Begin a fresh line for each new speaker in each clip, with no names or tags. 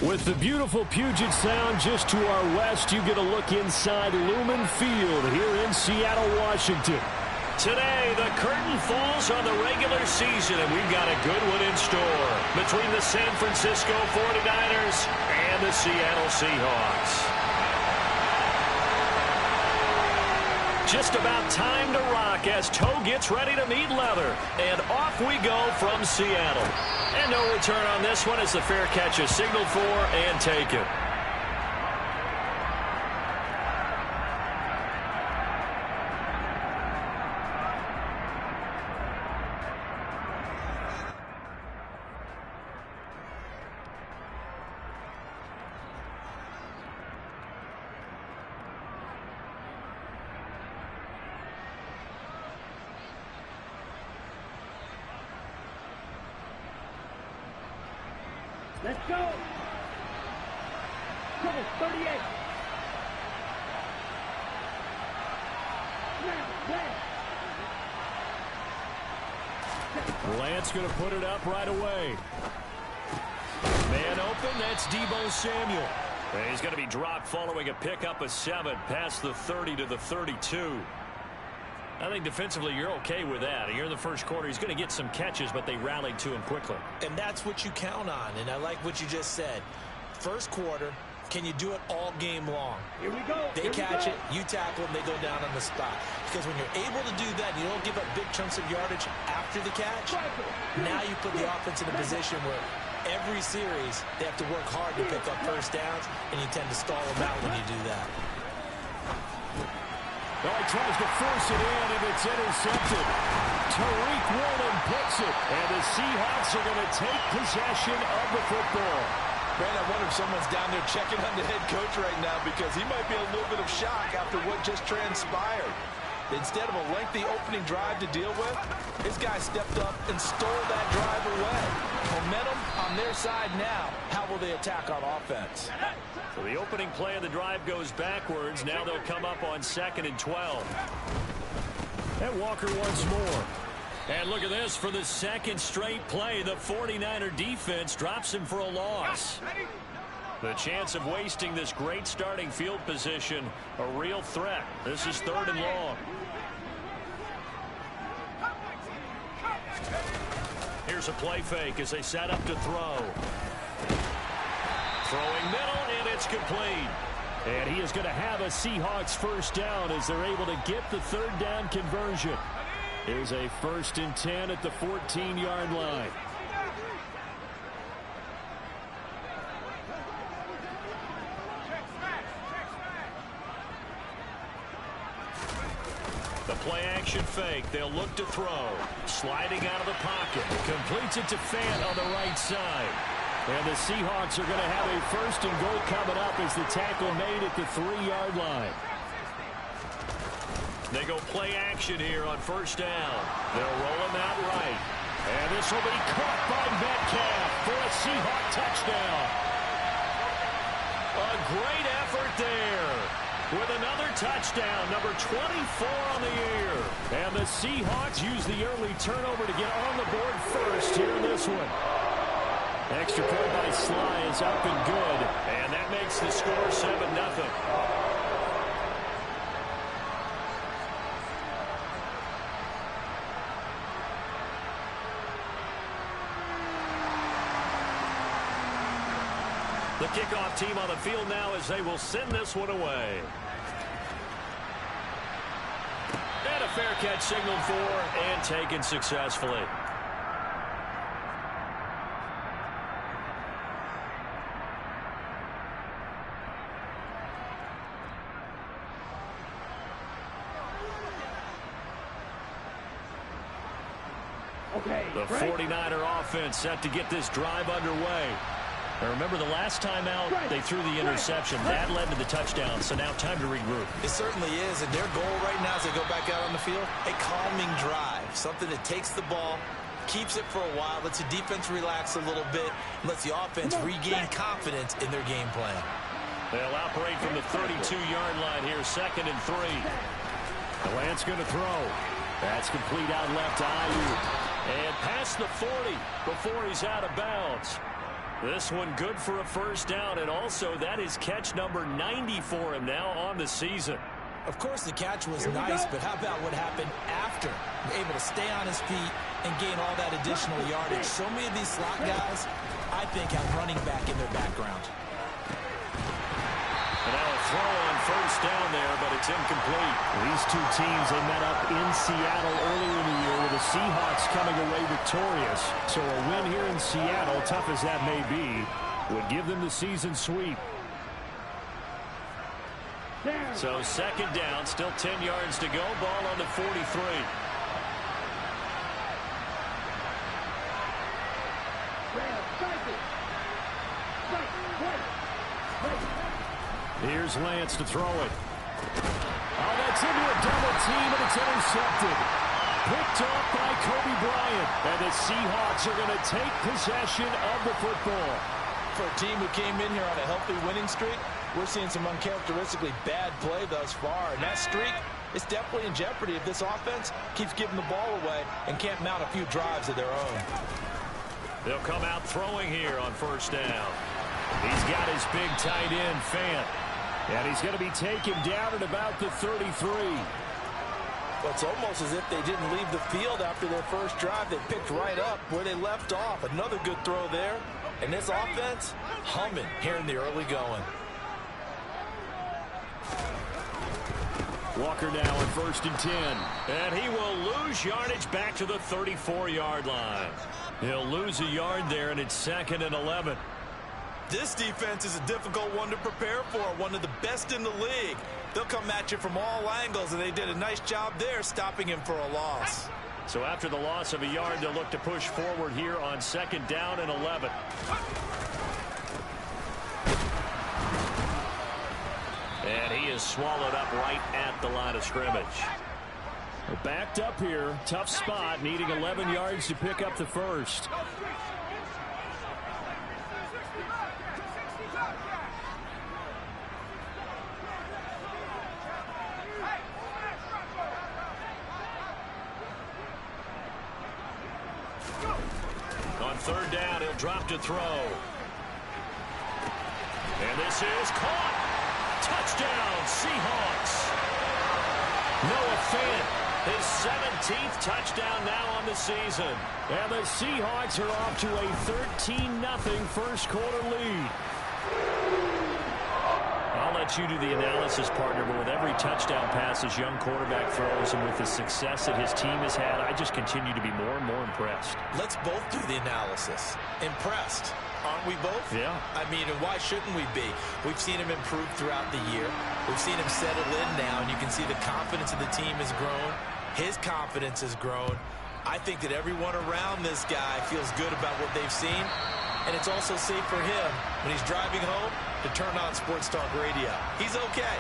With the beautiful Puget Sound just to our west, you get a look inside Lumen Field here in Seattle, Washington.
Today, the curtain falls on the regular season, and we've got a good one in store between the San Francisco 49ers and the Seattle Seahawks. Just about time to rock as toe gets ready to meet leather. And off we go from Seattle. And no return on this one as the fair catch is signaled for and taken.
Let's go. Trouble, 38.
Lance going to put it up right away. Man open, that's Deebo Samuel.
And he's going to be dropped following a pickup of 7 past the 30 to the 32. I think defensively you're okay with that. Here in the first quarter, he's going to get some catches, but they rallied to him quickly.
And that's what you count on, and I like what you just said. First quarter, can you do it all game long?
Here we go.
They catch it, you tackle them, they go down on the spot. Because when you're able to do that, you don't give up big chunks of yardage after the catch, now you put the offense in a position where every series they have to work hard to pick up first downs, and you tend to stall them out when you do that.
Well, he tries to force it in, and it's intercepted. Tariq Woolen picks it, and the Seahawks are going to take possession of the football.
Man, I wonder if someone's down there checking on the head coach right now because he might be a little bit of shock after what just transpired. Instead of a lengthy opening drive to deal with, this guy stepped up and stole that drive away. Momentum on their side now. How will they attack on offense?
So the opening play of the drive goes backwards. Now they'll come up on 2nd and 12.
And Walker once more. And look at this. For the second straight play, the 49er defense drops him for a loss. The chance of wasting this great starting field position, a real threat. This is 3rd and long. Here's a play fake as they set up to throw. Throwing middle, and it's complete. And he is going to have a Seahawks first down as they're able to get the 3rd down conversion. Here's a 1st and 10 at the 14-yard line. The play-action fake. They'll look to throw. Sliding out of the pocket. Completes it to Fant on the right side. And the Seahawks are going to have a 1st and goal coming up as the tackle made at the 3-yard line.
They go play action here on 1st down. They'll roll him out right. And this will be caught by Metcalf for a Seahawk touchdown. A great effort there. With another touchdown, number 24 on the year. And the Seahawks use the early turnover to get on the board first here in this one. Extra point by Sly is up and good. And that makes the score 7-0. The kickoff team on the field now as they will send this one away. And a fair catch signaled for and taken successfully. The 49er offense set to get this drive underway. Now remember, the last time out, they threw the interception. That led to the touchdown, so now time to regroup.
It certainly is, and their goal right now as they go back out on the field, a calming drive, something that takes the ball, keeps it for a while, lets the defense relax a little bit, and lets the offense regain confidence in their game plan.
They'll operate from the 32-yard line here, 2nd and 3.
Lance going to throw. That's complete out left to Ayuk.
And past the 40 before he's out of bounds.
This one good for a first down, and also that is catch number 90 for him now on the season.
Of course, the catch was nice, but how about what happened after? Able to stay on his feet and gain all that additional yardage. So many of these slot guys, I think, have running back in their background.
And now a throw on first down there, but it's incomplete.
These two teams, they met up in Seattle earlier in the year with the Seahawks coming away victorious. So a win here in Seattle, tough as that may be, would give them the season sweep.
So second down, still 10 yards to go. Ball on the 43.
Here's Lance to throw it. Oh, that's into a double team, and it's intercepted. Picked off by Kobe Bryant. And the Seahawks are going to take possession of the football.
For a team who came in here on a healthy winning streak, we're seeing some uncharacteristically bad play thus far. And that streak is definitely in jeopardy if this offense keeps giving the ball away and can't mount a few drives of their own.
They'll come out throwing here on first down. He's got his big tight end, Fant.
And he's going to be taken down at about the 33.
Well, it's almost as if they didn't leave the field after their first drive. They picked right up where they left off. Another good throw there. And this offense, humming here in the early going.
Walker now on 1st and 10.
And he will lose yardage back to the 34-yard line. He'll lose a yard there, and it's 2nd and 11.
This defense is a difficult one to prepare for, one of the best in the league. They'll come at you from all angles, and they did a nice job there stopping him for a loss.
So after the loss of a yard, they'll look to push forward here on 2nd down and 11. And he is swallowed up right at the line of scrimmage.
They're backed up here. Tough spot, needing 11 yards to pick up the first.
On 3rd down, he'll drop to throw. And this is caught. Touchdown, Seahawks. Noah Fant, his 17th touchdown now on the season.
And the Seahawks are off to a 13-0 first quarter lead.
I'll let you do the analysis, partner, but with every touchdown pass his young quarterback throws and with the success that his team has had, I just continue to be more and more impressed.
Let's both do the analysis. Impressed. Aren't we both?
Yeah.
I mean, and why shouldn't we be? We've seen him improve throughout the year. We've seen him settle in now, and you can see the confidence of the team has grown. His confidence has grown. I think that everyone around this guy feels good about what they've seen, and it's also safe for him when he's driving home to turn on Sports Talk Radio. He's okay.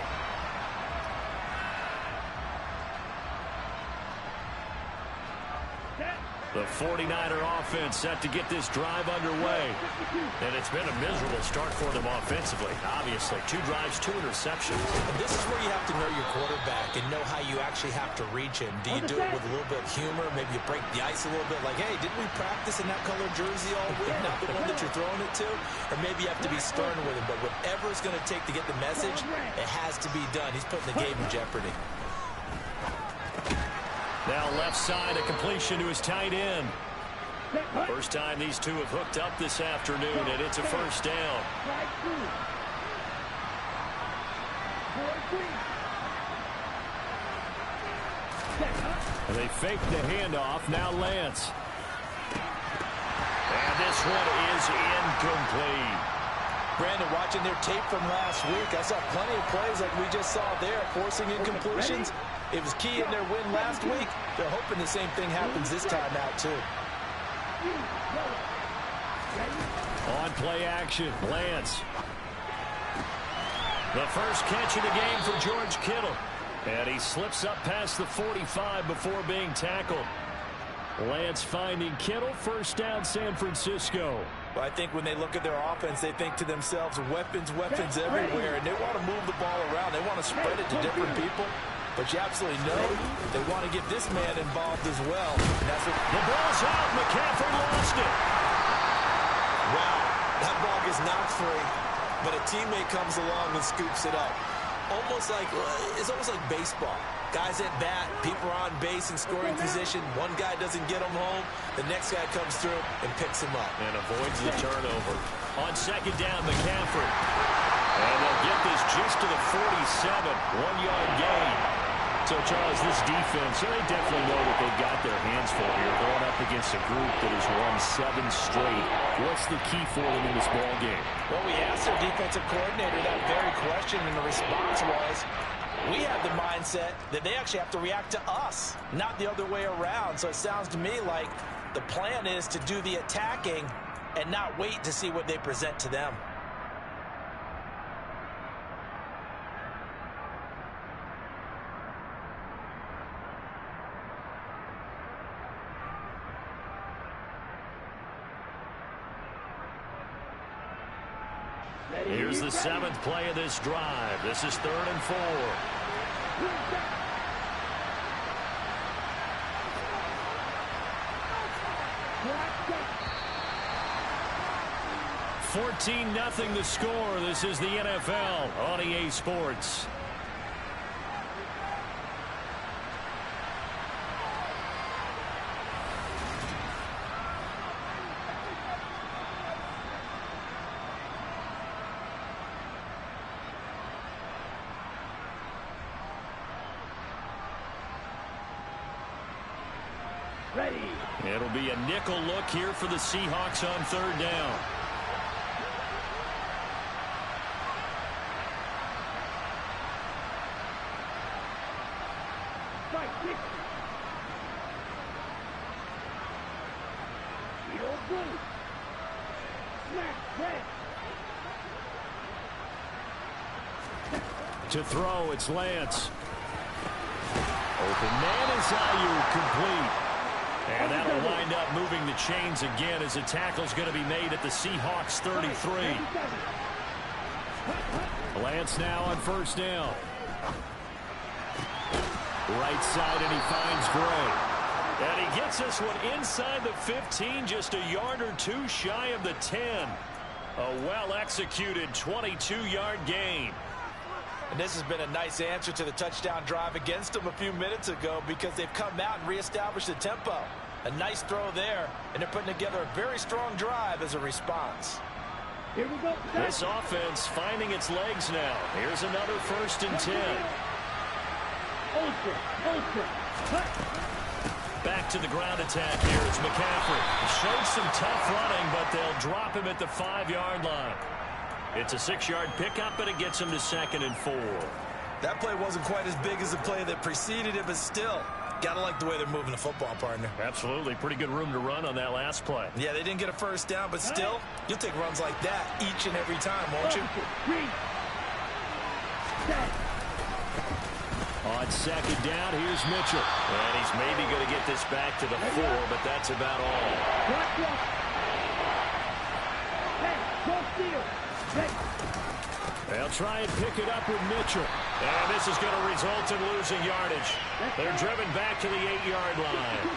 The 49er offense set to get this drive underway. And it's been a miserable start for them offensively, obviously. 2 drives, 2 interceptions.
And this is where you have to know your quarterback and know how you actually have to reach him. Do you do it with a little bit of humor? Maybe you break the ice a little bit. Like, hey, didn't we practice in that color jersey all week? Not the one that you're throwing it to? Or maybe you have to be stern with him. But whatever it's going to take to get the message, it has to be done. He's putting the game in jeopardy.
Now left side, a completion to his tight end. First time these two have hooked up this afternoon, and it's a first down.
And they fake the handoff. Now Lance.
And this one is incomplete.
Brandon, watching their tape from last week, I saw plenty of plays like we just saw there, forcing incompletions. It was key in their win last week. They're hoping the same thing happens this time out, too.
On play action, Lance.
The first catch of the game for George Kittle. And he slips up past the 45 before being tackled.
Lance finding Kittle, first down San Francisco.
Well, I think when they look at their offense, they think to themselves, weapons, weapons everywhere. And they want to move the ball around. They want to spread it to different people. But you absolutely know they want to get this man involved as well. And that's what
the ball's out. McCaffrey lost it.
Wow. That
was knocked free, but a teammate comes along and scoops it up. It's almost like baseball. Guys at bat, people are on base in scoring position. One guy doesn't get him home. The next guy comes through and picks him up.
And avoids the turnover. On second down, McCaffrey. And they'll get this just to the 47. 1-yard gain. So, Charles, this defense, they definitely know that they've got their hands full here, going up against a group that has won 7 straight. What's the key for them in this ball game?
Well, we asked their defensive coordinator that very question, and the response was, we have the mindset that they actually have to react to us, not the other way around. So it sounds to me like the plan is to do the attacking and not wait to see what they present to them.
Here's the 7th play of this drive. This is 3rd and 4. 14-0 the score. This is the NFL on EA Sports.
Ready.
It'll be a nickel look here for the Seahawks on 3rd down.
Strike 60. Heel blue. Snap red.
To throw, it's Lance. Open man is Ayuk, complete. And that'll wind up moving the chains again as a tackle's going to be made at the Seahawks 33. Lance now on 1st down. Right side, and he finds Gray. And he gets this one inside the 15, just a yard or two shy of the 10. A well-executed 22-yard gain.
And this has been a nice answer to the touchdown drive against them a few minutes ago because they've come out and reestablished the tempo. A nice throw there, and they're putting together a very strong drive as a response.
Here we go.
This offense finding its legs now. Here's another 1st and 10.
Ultra. Cut.
Back to the ground attack here. It's McCaffrey. Showed some tough running, but they'll drop him at the 5-yard line. It's a 6-yard pickup, but it gets him to 2nd and 4.
That play wasn't quite as big as the play that preceded it, but still, gotta like the way they're moving the football, partner.
Absolutely. Pretty good room to run on that last play.
Yeah, they didn't get a 1st down, but still, you'll take runs like that each and every time, won't you?
On 2nd down, here's Mitchell. And he's maybe going to get this back to the 4, but that's about all. They'll try and pick it up with Mitchell. And this is going to result in losing yardage. They're driven back to the 8-yard line.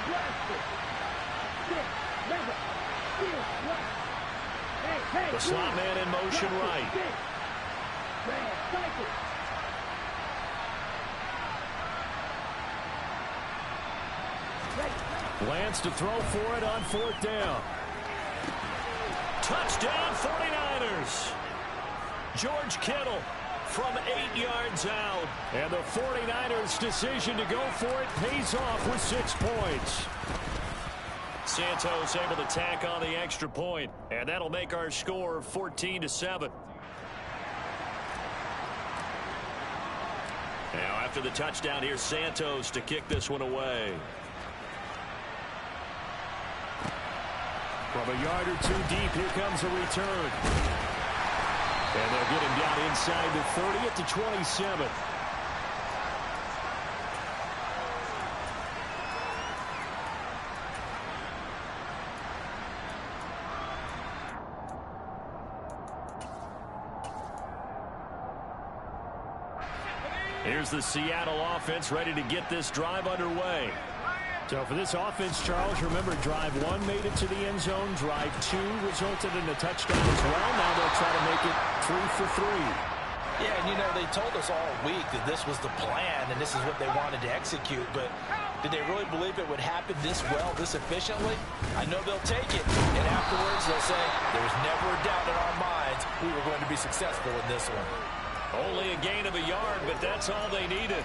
The slot man in motion right. Lance to throw for it on 4th down. Touchdown 49ers. George Kittle from 8 yards out. And the 49ers' decision to go for it pays off with 6 points. Santos able to tack on the extra point. And that'll make our score 14-7. Now after the touchdown, here's Santos to kick this one away. From a yard or 2 deep, here comes a return. And they'll get him down inside the 30 at the 27. Here's the Seattle offense ready to get this drive underway. So for this offense, Charles, remember, drive 1 made it to the end zone. Drive 2 resulted in a touchdown as well. Now they'll try to make it 3 for 3.
Yeah, and, you know, they told us all week that this was the plan and this is what they wanted to execute. But did they really believe it would happen this well, this efficiently? I know they'll take it. And afterwards, they'll say, there was never a doubt in our minds we were going to be successful in this one.
Only a gain of a yard, but that's all they needed.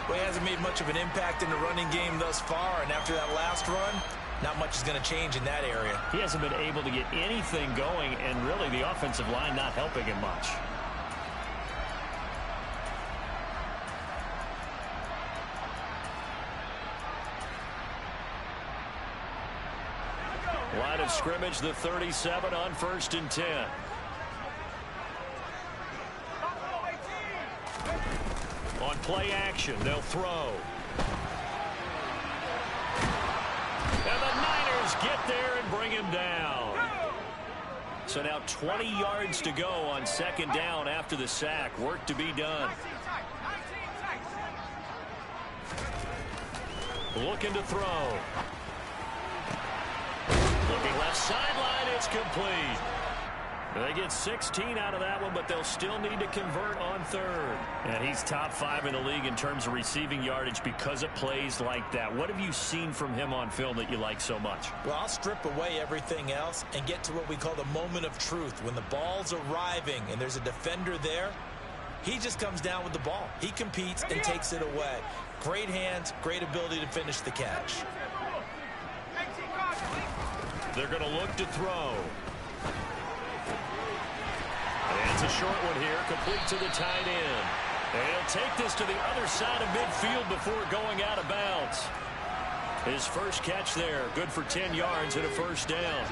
Well, he hasn't made much of an impact in the running game thus far, and after that last run, not much is going to change in that area.
He hasn't been able to get anything going, and really the offensive line not helping him much. Line of scrimmage, the 37 on 1st and 10. On play action, they'll throw. And the Niners get there and bring him down. So now 20 yards to go on 2nd down after the sack. Work to be done. Looking to throw. Looking left sideline, it's complete. They get 16 out of that one, but they'll still need to convert on 3rd. And he's top 5 in the league in terms of receiving yardage because of plays like that. What have you seen from him on film that you like so much?
Well, I'll strip away everything else and get to what we call the moment of truth. When the ball's arriving and there's a defender there, he just comes down with the ball. He competes and takes it away. Great hands, great ability to finish the catch.
They're going to look to throw. And it's a short one here, complete to the tight end. And he'll take this to the other side of midfield before going out of bounds. His first catch there, good for 10 yards and a 1st down.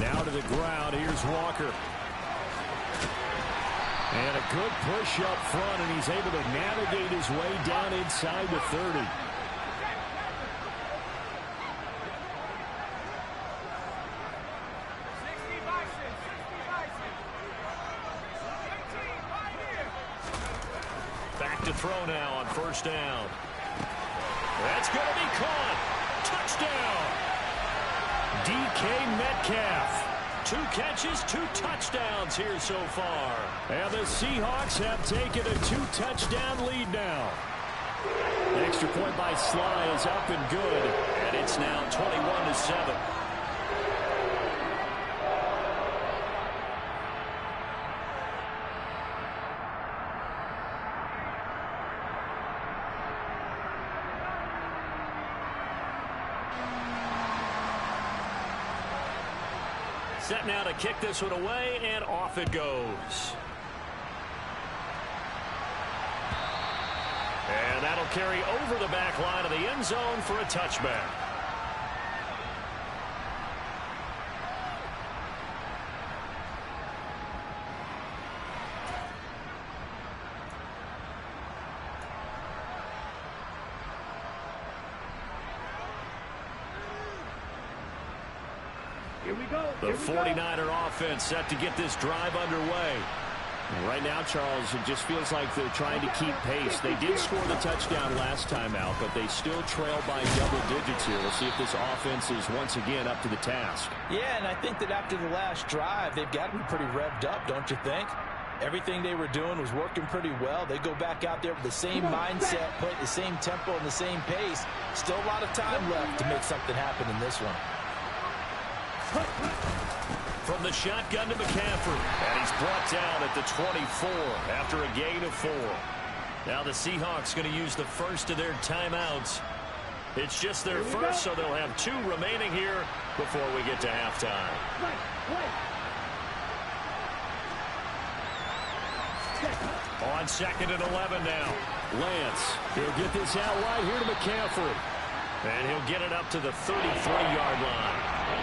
Now to the ground, here's Walker. And a good push up front, and he's able to navigate his way down inside the 30. Back to throw now on 1st down. That's going to be caught. Touchdown. DK Metcalf. 2 catches, 2 touchdowns here so far. And the Seahawks have taken a 2-touchdown lead now. The extra point by Sly is up and good. And it's now 21-7. Set now to kick this one away, and off it goes. And that'll carry over the back line of the end zone for a touchback.
Here we go.
The 49er offense set to get this drive underway. Right now, Charles, it just feels like they're trying to keep pace. They did score the touchdown last time out, but they still trail by double digits here. We'll see if this offense is once again up to the task.
Yeah, and I think that after the last drive, they've got to be pretty revved up, don't you think? Everything they were doing was working pretty well. They go back out there with the same mindset, play at the same tempo and the same pace. Still a lot of time left to make something happen in this one.
From the shotgun to McCaffrey. And he's brought down at the 24 after a gain of 4. Now the Seahawks going to use the first of their timeouts. It's just their first, so they'll have 2 remaining here before we get to halftime. On 2nd and 11 now. Lance, he'll get this out wide here to McCaffrey. And he'll get it up to the 33-yard line.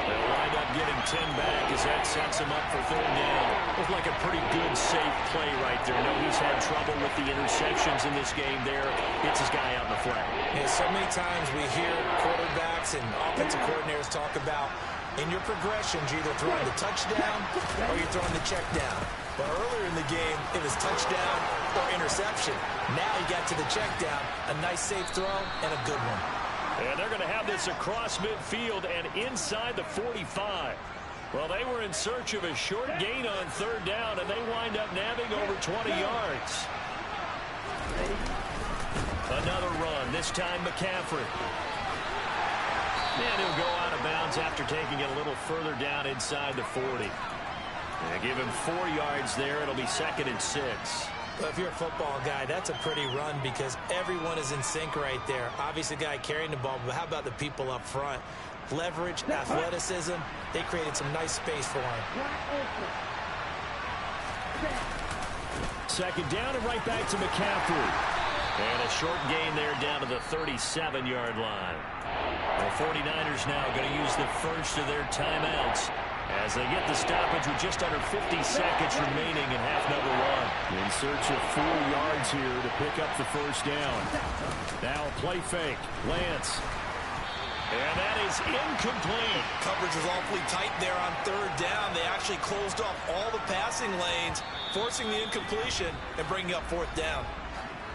They'll wind up getting 10 back as that sets him up for 3rd down. Looks like a pretty good, safe play right there. No, he's had trouble with the interceptions in this game there. Gets his guy out in the flat.
Yeah, so many times we hear quarterbacks and offensive coordinators talk about In your progressions, you're either throwing the touchdown or you're throwing the check down. But earlier in the game, it was touchdown or interception. Now you got to the check down, a nice safe throw, and a good one.
And they're going to have this across midfield and inside the 45. Well, they were in search of a short gain on third down, and they wind up nabbing over 20 yards. Another run, this time McCaffrey. And he'll go out of bounds after taking it a little further down inside the 40. They give him 4 yards there. It'll be 2nd and 6.
Well, if you're a football guy, that's a pretty run because everyone is in sync right there. Obviously, the guy carrying the ball, but how about the people up front? Leverage, athleticism, they created some nice space for him.
2nd down and right back to McCaffrey. And a short gain there down to the 37-yard line. The 49ers now going to use the first of their timeouts as they get the stoppage with just under 50 seconds remaining in half number 1. In search of 4 yards here to pick up the first down. Now a play fake. Lance. And that is incomplete.
Coverage was awfully tight there on third down. They actually closed off all the passing lanes, forcing the incompletion and bringing up 4th down.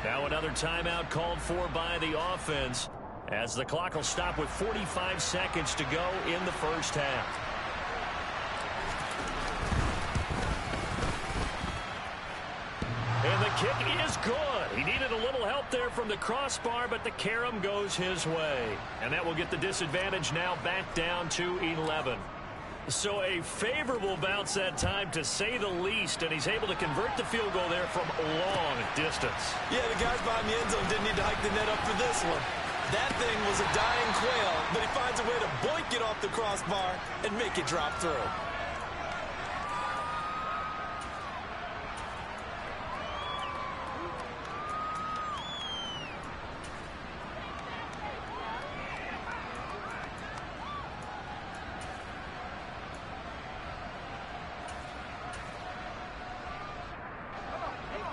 Now another timeout called for by the offense as the clock will stop with 45 seconds to go in the first half. And the kick is good. He needed a little help there from the crossbar, but the carom goes his way. And that will get the disadvantage now back down to 11. So a favorable bounce that time, to say the least, and he's able to convert the field goal there from a long distance.
Yeah, the guys behind the end zone didn't need to hike the net up for this one. That thing was a dying quail, but he finds a way to boink it off the crossbar and make it drop through.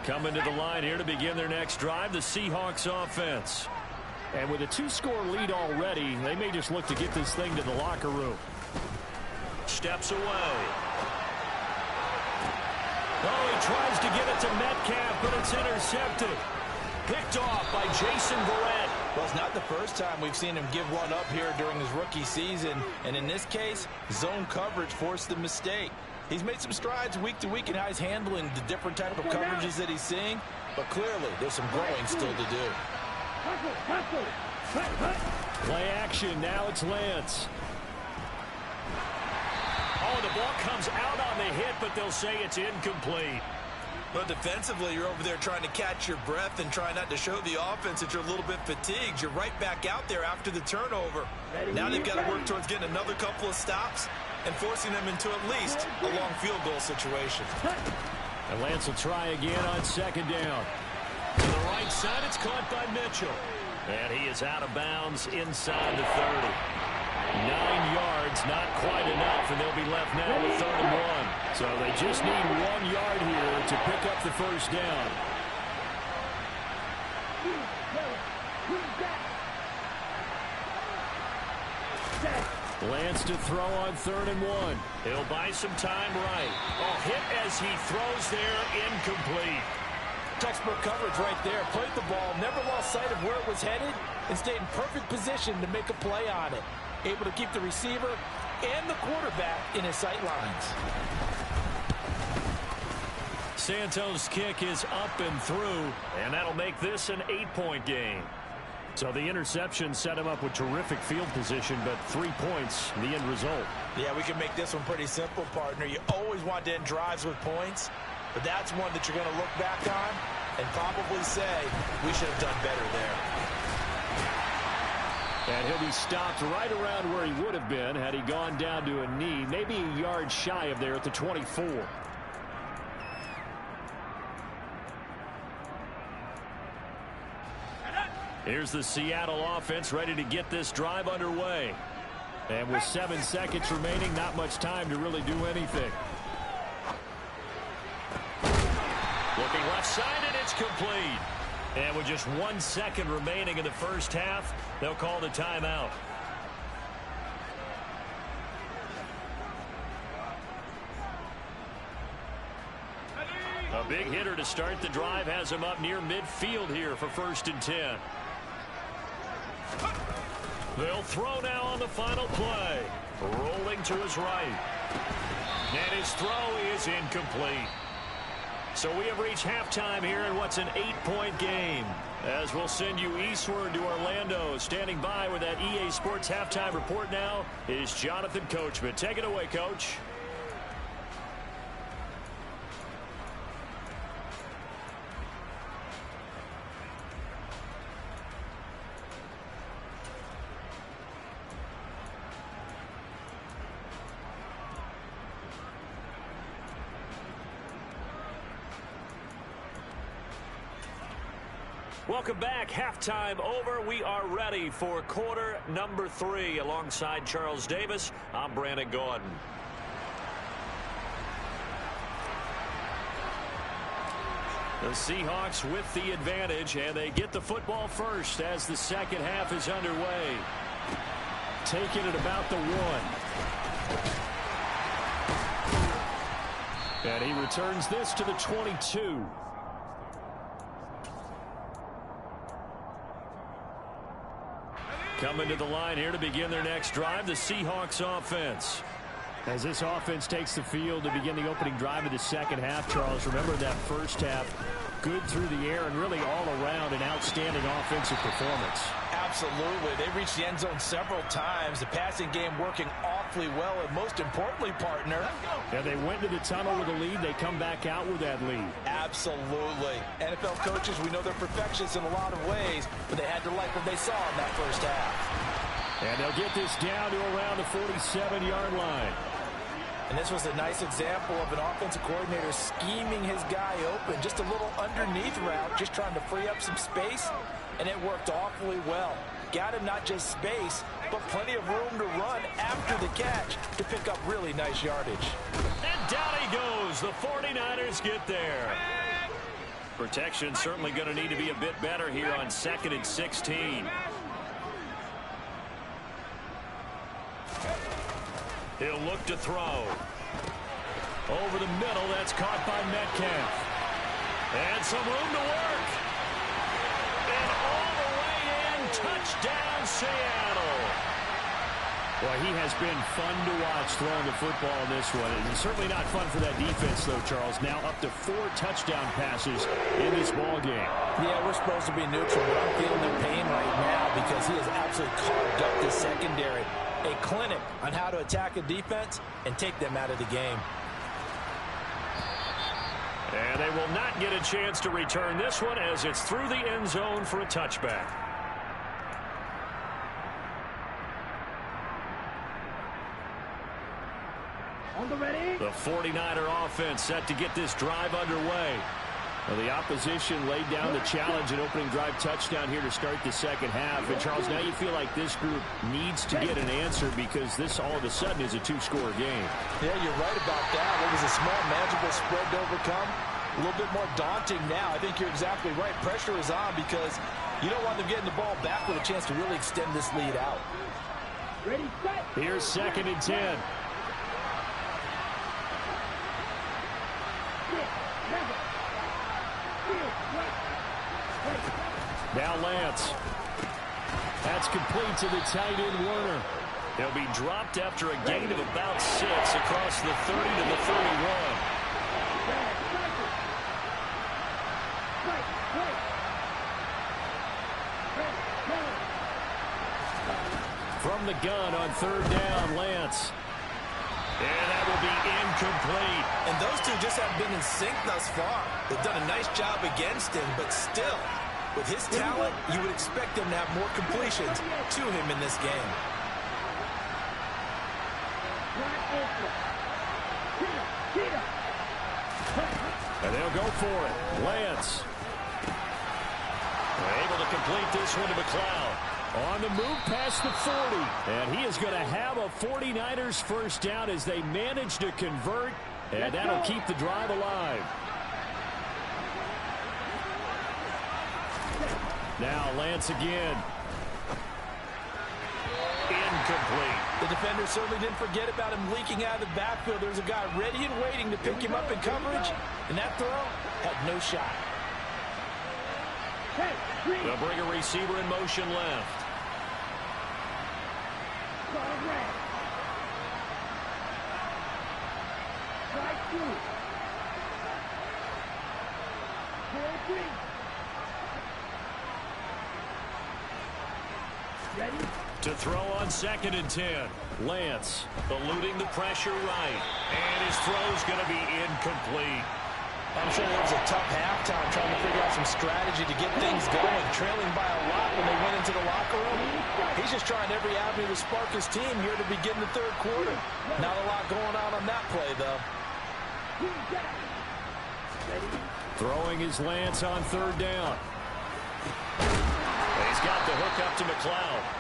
Coming to the line here to begin their next drive, the Seahawks offense. And with a 2-score lead already, they may just look to get this thing to the locker room. Steps away. Oh, he tries to get it to Metcalf, but it's intercepted. Picked off by Jason Verrett.
Well, it's not the first time we've seen him give one up here during his rookie season. And in this case, zone coverage forced the mistake. He's made some strides week to week in how he's handling the different type of coverages that he's seeing. But clearly, there's some growing still to do.
Play action. Now it's Lance. Oh, the ball comes out on the hit, but they'll say it's incomplete.
But defensively, you're over there trying to catch your breath and try not to show the offense that you're a little bit fatigued. You're right back out there after the turnover. Now they've got to work towards getting another couple of stops and forcing them into at least a long field goal situation.
And Lance will try again on 2nd down. To the right side, it's caught by Mitchell. And he is out of bounds inside the 30. 9 yards, not quite enough, and they'll be left now with 3rd and 1. So they just need 1 yard here to pick up the first down. Lance to throw on 3rd and 1. He'll buy some time right. Oh, hit as he throws there, incomplete.
Textbook coverage right there. Played the ball, never lost sight of where it was headed, and stayed in perfect position to make a play on it. Able to keep the receiver and the quarterback in his sight lines.
Santos' kick is up and through, and that'll make this an 8-point game. So the interception set him up with terrific field position, but 3 points, the end result.
Yeah, we can make this one pretty simple, partner. You always want to end drives with points, but that's one that you're going to look back on and probably say, we should have done better there.
And he'll be stopped right around where he would have been had he gone down to a knee, maybe a yard shy of there at the 24. Here's the Seattle offense ready to get this drive underway. And with 7 seconds remaining, not much time to really do anything. Looking left side, and it's complete. And with just 1 second remaining in the first half, they'll call the timeout. Big hitter to start the drive has him up near midfield here for 1st and 10. They'll throw now on the final play. Rolling to his right. And his throw is incomplete. So we have reached halftime here in what's an 8-point game. As we'll send you eastward to Orlando. Standing by with that EA Sports halftime report now is Jonathan Coachman. Take it away, Coach. Welcome back. Halftime over. We are ready for quarter number 3. Alongside Charles Davis, I'm Brandon Gordon. The Seahawks with the advantage, and they get the football first as the second half is underway. Taking it about the 1. And he returns this to the 22. Coming to the line here to begin their next drive, the Seahawks offense. As this offense takes the field to begin the opening drive of the second half, Charles, remember that first half, good through the air and really all around an outstanding offensive performance.
Absolutely. They reached the end zone several times. The passing game working awfully well, and most importantly, partner.
Yeah, they went to the tunnel with a lead. They come back out with that lead.
Absolutely. NFL coaches, we know they're perfectionists in a lot of ways, but they had to like what they saw in that first half.
And they'll get this down to around the 47-yard line.
And this was a nice example of an offensive coordinator scheming his guy open. Just a little underneath route, just trying to free up some space, and it worked awfully well. Got him not just space, but plenty of room to run after the catch to pick up really nice yardage.
And down he goes. The 49ers get there. Protection certainly going to need to be a bit better here on 2nd and 16. He'll look to throw. Over the middle, that's caught by Metcalf. And some room to work. And all the way in, touchdown Seattle. Well, he has been fun to watch throwing the football in this one. It's certainly not fun for that defense, though, Charles. Now up to 4 touchdown passes in this ball game.
Yeah, we're supposed to be neutral, but I'm feeling their pain right now because he has absolutely carved up the secondary. A clinic on how to attack a defense and take them out of the game.
And they will not get a chance to return this one as it's through the end zone for a touchback.
On the ready.
The 49er offense set to get this drive underway. Well, the opposition laid down the challenge and opening drive touchdown here to start the second half. And, Charles, now you feel like this group needs to get an answer because this all of a sudden is a 2-score game.
Yeah, you're right about that. It was a small, manageable spread to overcome. A little bit more daunting now. I think you're exactly right. Pressure is on because you don't want them getting the ball back with a chance to really extend this lead out.
Ready, set.
Here's 2nd and 10. Now Lance. That's complete to the tight end, Werner. He'll be dropped after a gain of about 6 across the 30 to the 31. From the gun on 3rd down, Lance. And that will be incomplete.
And those two just have been in sync thus far. They've done a nice job against him, but still, with his talent, you would expect him to have more completions to him in this game.
And they'll go for it. Lance. Able to complete this one to McLeod. On the move past the 40. And he is going to have a 49ers first down as they manage to convert. And that'll keep the drive alive. Now Lance again. incomplete.
The defender certainly didn't forget about him leaking out of the backfield. There's a guy ready and waiting to pick him up in coverage, and that throw had no shot.
They'll bring a receiver in motion left. To throw on 2nd and 10. Lance eluding the pressure right. And his throw's going to be incomplete.
I'm sure it was a tough halftime trying to figure out some strategy to get things going, trailing by a lot when they went into the locker room. He's just trying every avenue to spark his team here to begin the 3rd quarter. Not a lot going on that play, though.
Throwing his Lance on 3rd down. He's got the hook up to McLeod.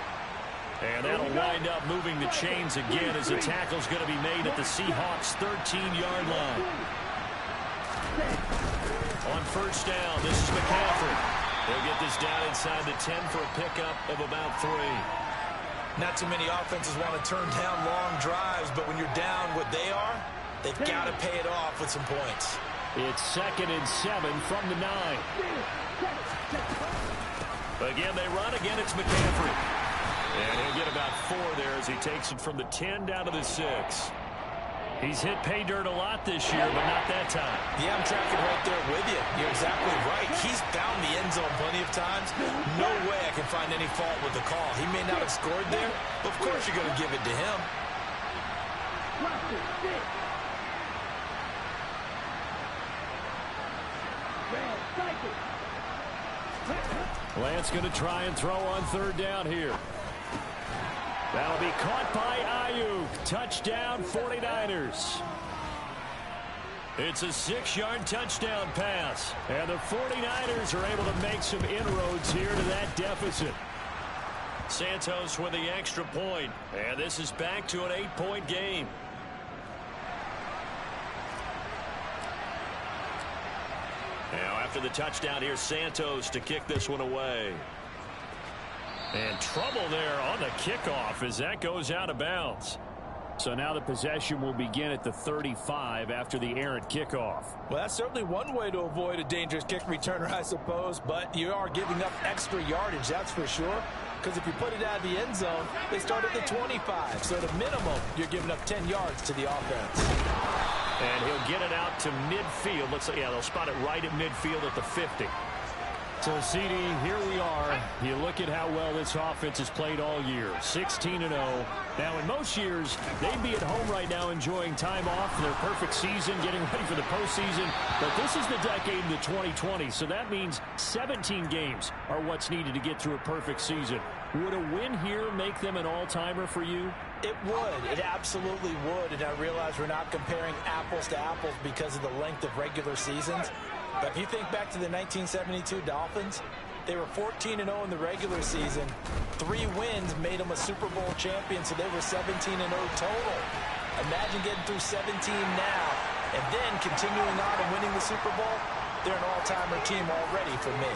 And that'll wind up moving the chains again as the tackle's going to be made at the Seahawks' 13-yard line. On 1st down, this is McCaffrey. They'll get this down inside the 10 for a pickup of about 3.
Not too many offenses want to turn down long drives, but when you're down what they are, they've got to pay it off with some points.
It's 2nd and 7 from the 9. Again, they run. Again, it's McCaffrey. And he'll get about 4 there as he takes it from the 10 down to the 6. He's hit pay dirt a lot this year, but not that time.
Yeah, I'm tracking right there with you. You're exactly right. He's found the end zone plenty of times. No way I can find any fault with the call. He may not have scored there, but of course you're going to give it to him.
Lance going to try and throw on 3rd down here. That'll be caught by Ayuk. Touchdown, 49ers. It's a 6-yard touchdown pass. And the 49ers are able to make some inroads here to that deficit. Santos with the extra point. And this is back to an 8-point game. Now after the touchdown, here's Santos to kick this one away. And trouble there on the kickoff as that goes out of bounds. So now the possession will begin at the 35 after the errant kickoff.
Well, that's certainly one way to avoid a dangerous kick returner, I suppose. But you are giving up extra yardage, that's for sure. Because if you put it out of the end zone, they start at the 25. So at a minimum, you're giving up 10 yards to the offense.
And he'll get it out to midfield. Looks like, yeah, they'll spot it right at midfield at the 50. So, CD, here we are. You look at how well this offense has played all year. 16-0. Now, in most years, they'd be at home right now enjoying time off for their perfect season, getting ready for the postseason. But this is the decade of the 2020, so that means 17 games are what's needed to get through a perfect season. Would a win here make them an all-timer for you?
It would. It absolutely would. And I realize we're not comparing apples to apples because of the length of regular seasons. But if you think back to the 1972 Dolphins, they were 14-0 in the regular season. 3 wins made them a Super Bowl champion, so they were 17-0 total. Imagine getting through 17 now and then continuing on and winning the Super Bowl. They're an all-timer team already for me.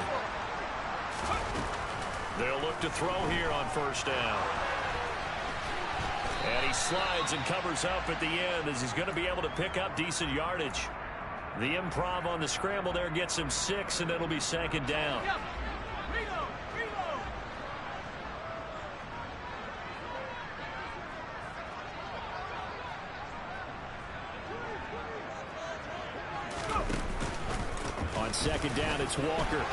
They'll look to throw here on 1st down. And he slides and covers up at the end as he's going to be able to pick up decent yardage. The improv on the scramble there gets him 6, and it'll be 2nd down. On 2nd down, it's Walker.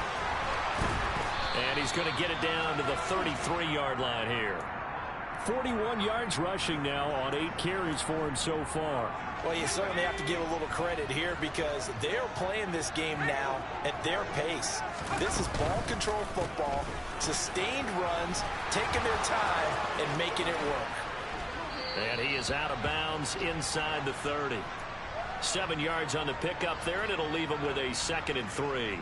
And he's going to get it down to the 33-yard line here. 41 yards rushing now on 8 carries for him so far.
Well, you certainly have to give a little credit here because they're playing this game now at their pace. This is ball control football, sustained runs, taking their time, and making it work.
And he is out of bounds inside the 30. 7 yards on the pickup there, and it'll leave him with a 2nd and 3.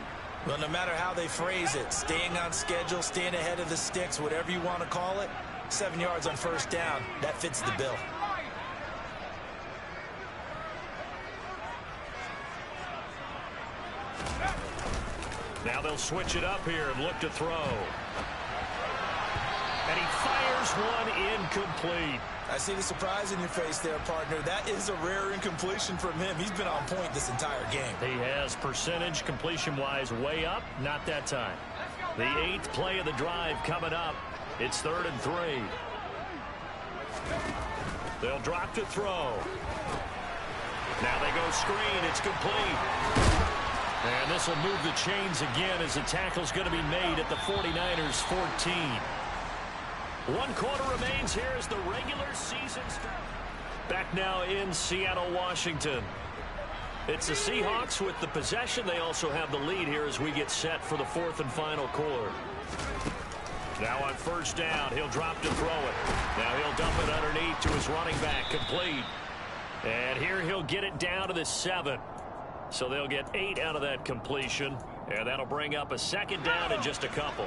Well, no matter how they phrase it, staying on schedule, staying ahead of the sticks, whatever you want to call it, 7 yards on 1st down, that fits the bill. Now they'll switch it up here and look to throw.
And he fires one incomplete.
I see the surprise in your face there, partner. That is a rare incompletion from him. He's been on point this entire game.
He has percentage completion-wise way up. Not that time. The 8th play of the drive coming up. It's 3rd and 3. They'll drop to throw. Now they go screen. It's complete. And this will move the chains again as the tackle's going to be made at the 49ers 14. 1 quarter remains here as the regular season starts. Back now in Seattle, Washington. It's the Seahawks with the possession. They also have the lead here as we get set for the 4th and final quarter. Now on 1st down, he'll drop to throw it. Now he'll dump it underneath to his running back, complete. And here he'll get it down to the 7. So they'll get 8 out of that completion. And that'll bring up a 2nd down in just a couple.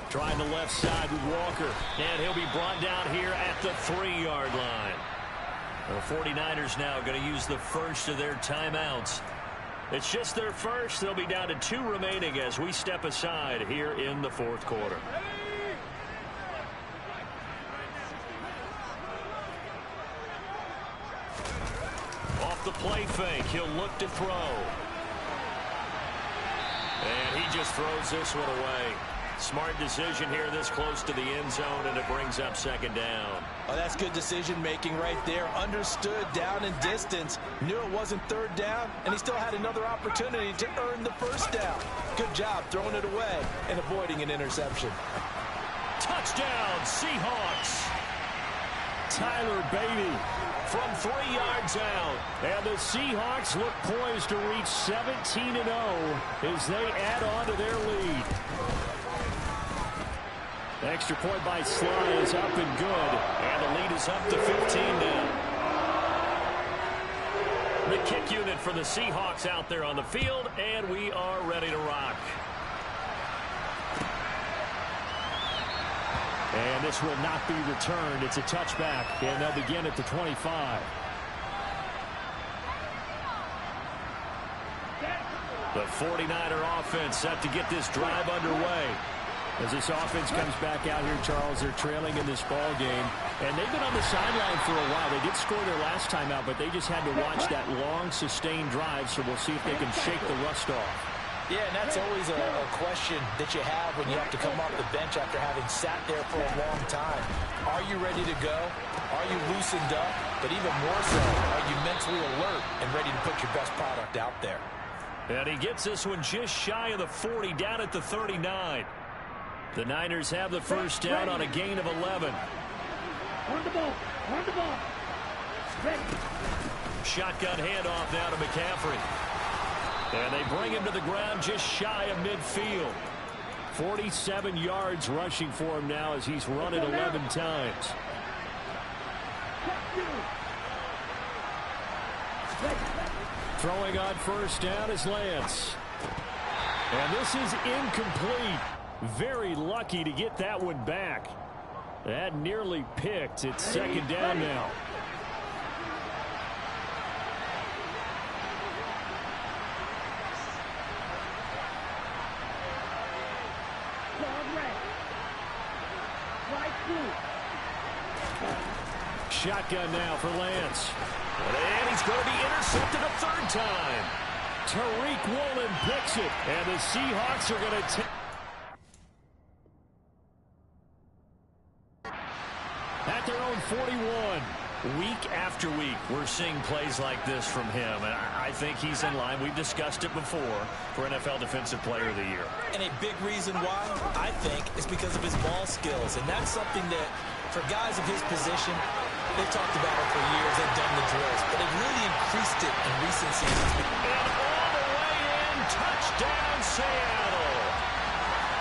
Trying the left side with Walker. And he'll be brought down here at the 3-yard line. The 49ers now going to use the first of their timeouts. It's just their first. They'll be down to 2 remaining as we step aside here in the 4th quarter. Off the play fake, he'll look to throw. And he just throws this one away. Smart decision here this close to the end zone, and it brings up 2nd down.
Oh, that's good decision-making right there. Understood down and distance. Knew it wasn't 3rd down, and he still had another opportunity to earn the 1st down. Good job throwing it away and avoiding an interception.
Touchdown, Seahawks. Tyler Beatty from 3 yards out. And the Seahawks look poised to reach 17-0 as they add on to their lead. Extra point by Sly is up and good. And the lead is up to 15 now. The kick unit for the Seahawks out there on the field, and we are ready to rock. And this will not be returned. It's a touchback, and they'll begin at the 25. The 49er offense set to get this drive underway. As this offense comes back out here, Charles, they're trailing in this ball game. And they've been on the sideline for a while. They did score their last time out, but they just had to watch that long, sustained drive, so we'll see if they can shake the rust off.
Yeah, and that's always a question that you have when you have to come off the bench after having sat there for a long time. Are you ready to go? Are you loosened up? But even more so, are you mentally alert and ready to put your best product out there?
And he gets this one just shy of the 40, down at the 39. The Niners have the 1st down on a gain of 11.
On the ball. On the ball. Ready.
Shotgun handoff now to McCaffrey. And they bring him to the ground just shy of midfield. 47 yards rushing for him now as he's run it 11 times. Throwing on 1st down is Lance. And this is incomplete. Very lucky to get that one back. That nearly picked. It's 2nd down now. Shotgun now for Lance. And he's going to be intercepted a 3rd time. Tariq Woolen picks it. And the Seahawks are going to take... At their own 41. Week after week, we're seeing plays like this from him, and I think he's in line. We've discussed it before for NFL Defensive Player of the Year.
And a big reason why, I think, is because of his ball skills, and that's something that, for guys of his position, they've talked about it for years. They've done the drills, but they've really increased it in recent seasons.
And all the way in, touchdown, Seattle.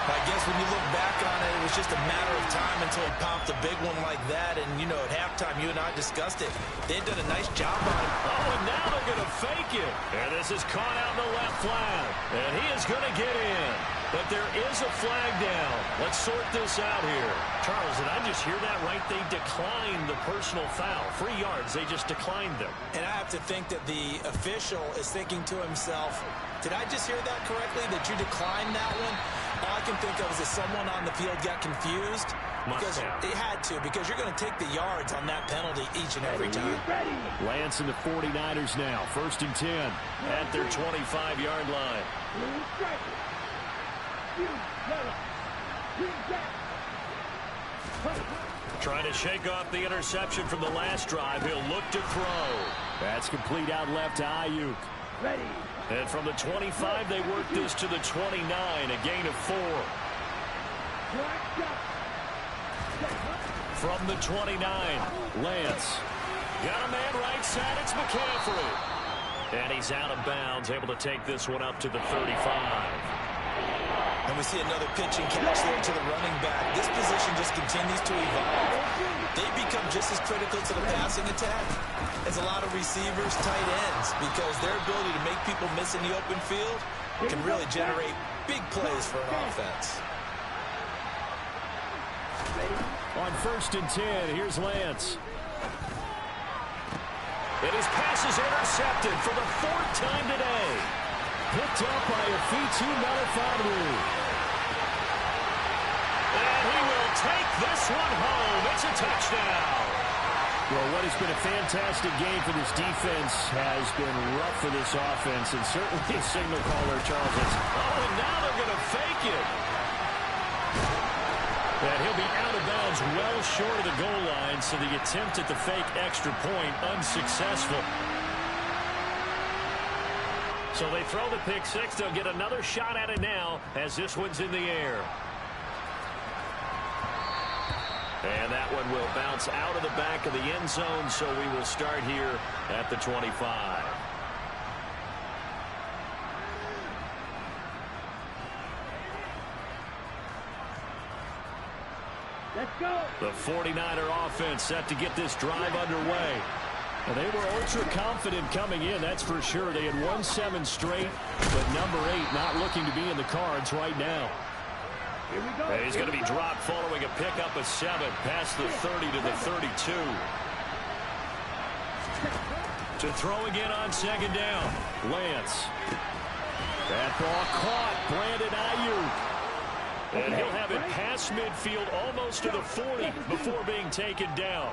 I guess when you look back on it, it was just a matter of time until he popped a big one like that. And, you know, at halftime, you and I discussed it. They've done a nice job on him.
Oh, and now they're going to fake it. And this is caught out in the left flag. And he is going to get in. But there is a flag down. Let's sort this out here. Charles, did I just hear that right? They declined the personal foul. 3 yards, they just declined them.
And I have to think that the official is thinking to himself, did I just hear that correctly, that you declined that one? All I can think of is that someone on the field got confused. Because they had to, because you're going to take the yards on that penalty each and every time.
Lance and the 49ers now. 1st and 10 at their 25-yard line. Trying to shake off the interception from the last drive. He'll look to throw. That's complete out left to Ayuk. And from the 25, they work this to the 29, a gain of 4. From the 29, Lance. Got a man right side, it's McCaffrey. And he's out of bounds, able to take this one up to the 35.
And we see another pitch and catch there to the running back. This position just continues to evolve. They become just as critical to the passing attack as a lot of receivers, tight ends, because their ability to make people miss in the open field can really generate big plays for an offense.
On 1st and 10, here's Lance. And his pass is intercepted for the 4th time today. Picked up by Afitu Melifonwu. And he will take this one home. It's a touchdown. Well, what has been a fantastic game for this defense has been rough for this offense, and certainly a signal caller, Charles. Oh, and now they're going to fake it. And he'll be out of bounds well short of the goal line, so the attempt at the fake extra point unsuccessful. So they throw the pick six. They'll get another shot at it now as this one's in the air. And that one will bounce out of the back of the end zone, so we will start here at the 25.
Let's go.
The 49er offense set to get this drive underway. Well, they were ultra-confident coming in, that's for sure. They had won 7 straight, but number 8 not looking to be in the cards right now.
Here we go.
He's going to be dropped following a pickup of 7 past the 30 to the 32. To throw again on 2nd down, Lance. That ball caught, Brandon Ayuk. And he'll have it past midfield almost to the 40 before being taken down.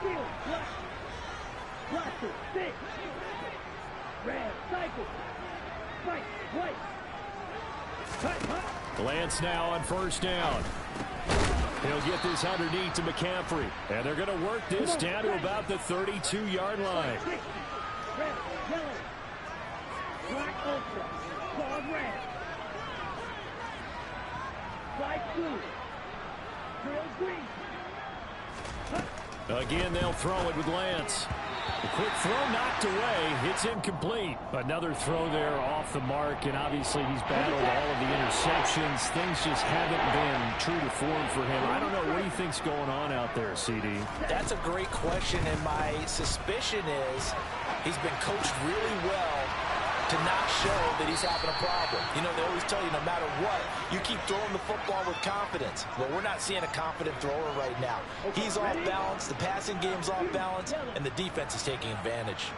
Blaster, stick. Red, cycle. Fight, white.
Lance now on 1st down. He'll get this underneath to McCaffrey. And they're going to work this down to about the 32-yard line.
Red, yellow. Black, ultra. Claw, red. White, blue. Drill, green.
Again, they'll throw it with Lance. A quick throw knocked away. It's incomplete. Another throw there off the mark, and obviously he's battled all of the interceptions. Things just haven't been true to form for him. I don't know. What do you think's going on out there, CD?
That's a great question, and my suspicion is he's been coached really well to not show that he's having a problem. You know, they always tell you no matter what, you keep throwing the football with confidence. Well, we're not seeing a confident thrower right now. He's off balance, the passing game's off balance, and the defense is taking advantage.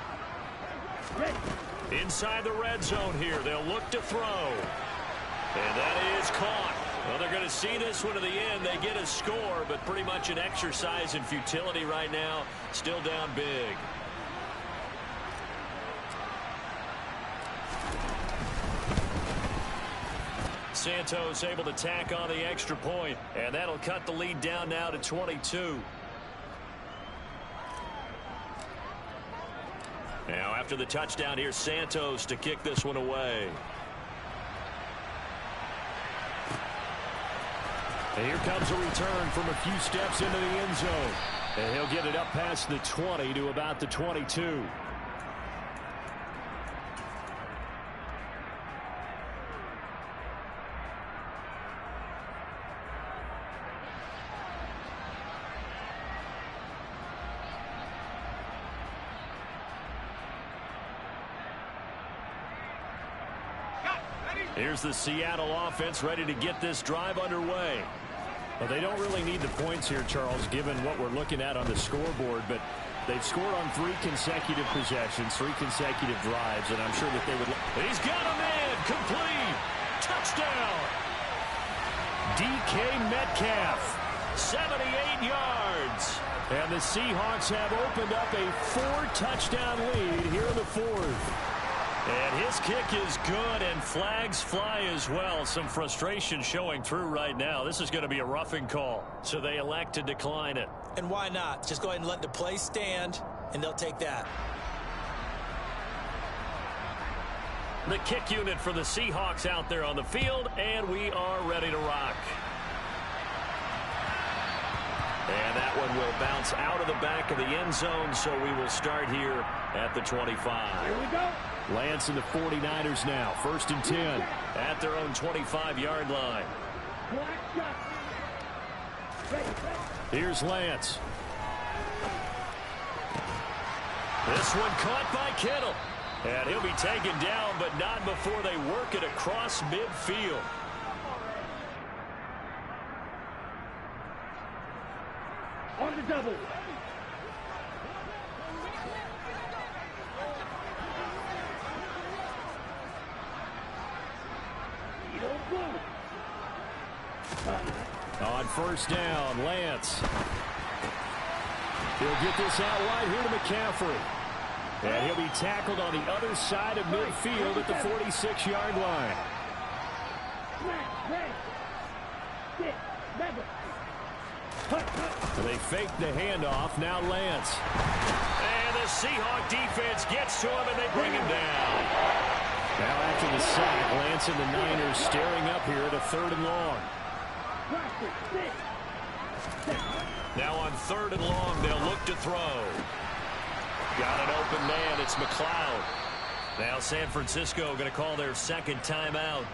Inside the red zone here, they'll look to throw. And that is caught. Well, they're going to see this one to the end. They get a score, but pretty much an exercise in futility right now. Still down big. Santos able to tack on the extra point, and that'll cut the lead down now to 22. Now after the touchdown, here's Santos to kick this one away. And here comes a return from a few steps into the end zone. And he'll get it up past the 20 to about the 22. Here's the Seattle offense ready to get this drive underway.
Well, they don't really need the points here, Charles, given what we're looking at on the scoreboard, but they've scored on 3 consecutive possessions, 3 consecutive drives, and I'm sure that they would...
He's got a man, complete, touchdown. DK Metcalf, 78 yards. And the Seahawks have opened up a 4-touchdown lead here in the 4th. And his kick is good, and flags fly as well. Some frustration showing through right now. This is going to be a roughing call, so they elect to decline it.
And why not? Just go ahead and let the play stand, and they'll take that.
The kick unit for the Seahawks out there on the field, and we are ready to rock. And that one will bounce out of the back of the end zone, so we will start here at the 25.
Here we go.
Lance and the 49ers now, 1st and 10.
At their own 25-yard line.
Here's Lance.
This one caught by Kittle. And he'll be taken down, but not before they work it across midfield.
On the double.
On 1st down, Lance. He'll get this out wide here to McCaffrey. And he'll be tackled on the other side of midfield at the 46-yard line. They fake the handoff. Now Lance.
And the Seahawk defense gets to him, and they bring him down.
Now after the sack, Lance and the Niners staring up here at a 3rd and long.
Now on 3rd and long, they'll look to throw. Got an open man. It's McLeod. Now San Francisco going to call their 2nd timeout,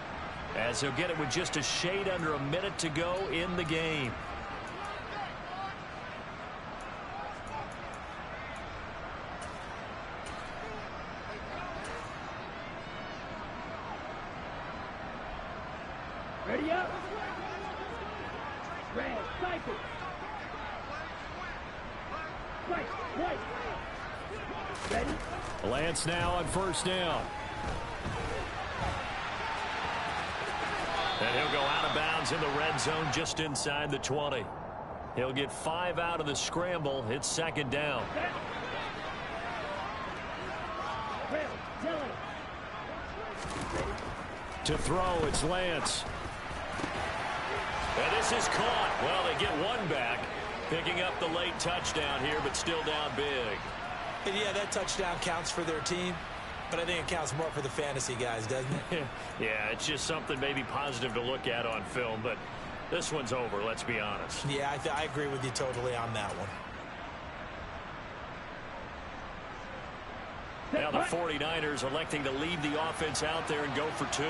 as he'll get it with just a shade under a minute to go in the game.
Ready up. Red, cycle. Right. Ready.
Lance now on 1st down.
And he'll go out of bounds in the red zone just inside the 20. He'll get 5 out of the scramble. It's 2nd down.
To throw, it's Lance.
And this is caught. Well, they get one back, picking up the late touchdown here, but still down big.
And yeah, that touchdown counts for their team, but I think it counts more for the fantasy guys, doesn't it?
Yeah, it's just something maybe positive to look at on film, but this one's over, let's be honest.
Yeah, I agree with you totally on that one.
Now the 49ers electing to leave the offense out there and go for 2.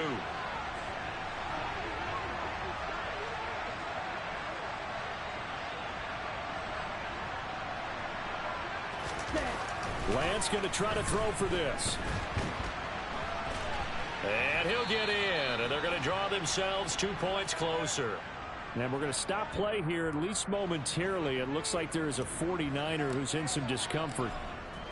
Lance going to try to throw for this.
And he'll get in, and they're going to draw themselves 2 points closer.
And we're going to stop play here, at least momentarily. It looks like there is a 49er who's in some discomfort.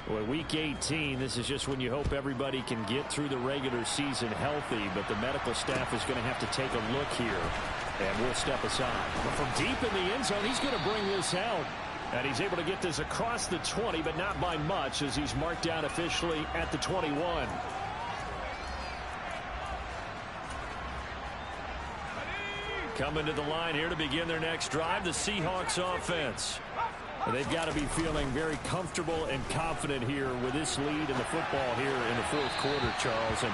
Well, week 18, this is just when you hope everybody can get through the regular season healthy, but the medical staff is going to have to take a look here, and we'll step aside.
But from deep in the end zone, he's going to bring this out.
And he's able to get this across the 20, but not by much, as he's marked down officially at the 21.
Coming to the line here to begin their next drive, the Seahawks offense.
They've got to be feeling very comfortable and confident here with this lead in the football here in the 4th quarter, Charles. And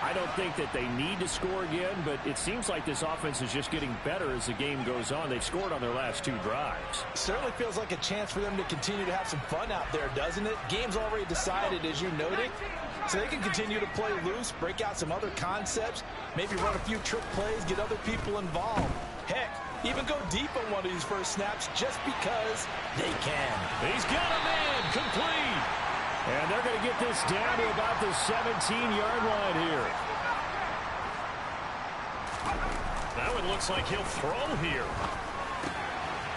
I don't think that they need to score again, but it seems like this offense is just getting better as the game goes on. They've scored on their last 2 drives.
Certainly feels like a chance for them to continue to have some fun out there, doesn't it? Game's already decided, as you noted, so they can continue to play loose, break out some other concepts, maybe run a few trick plays, get other people involved. Heck, even go deep on one of these first snaps just because they can.
He's got a man, complete.
And they're going to get this down to about the 17-yard line here.
looks like he'll throw here.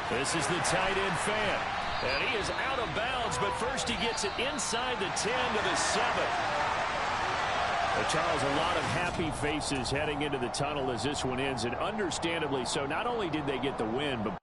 This is the tight end fan. And he is out of bounds, but first he gets it inside the 10 to the 7. Charles, a lot of happy faces heading into the tunnel as this one ends, and understandably so. Not only did they get the win, but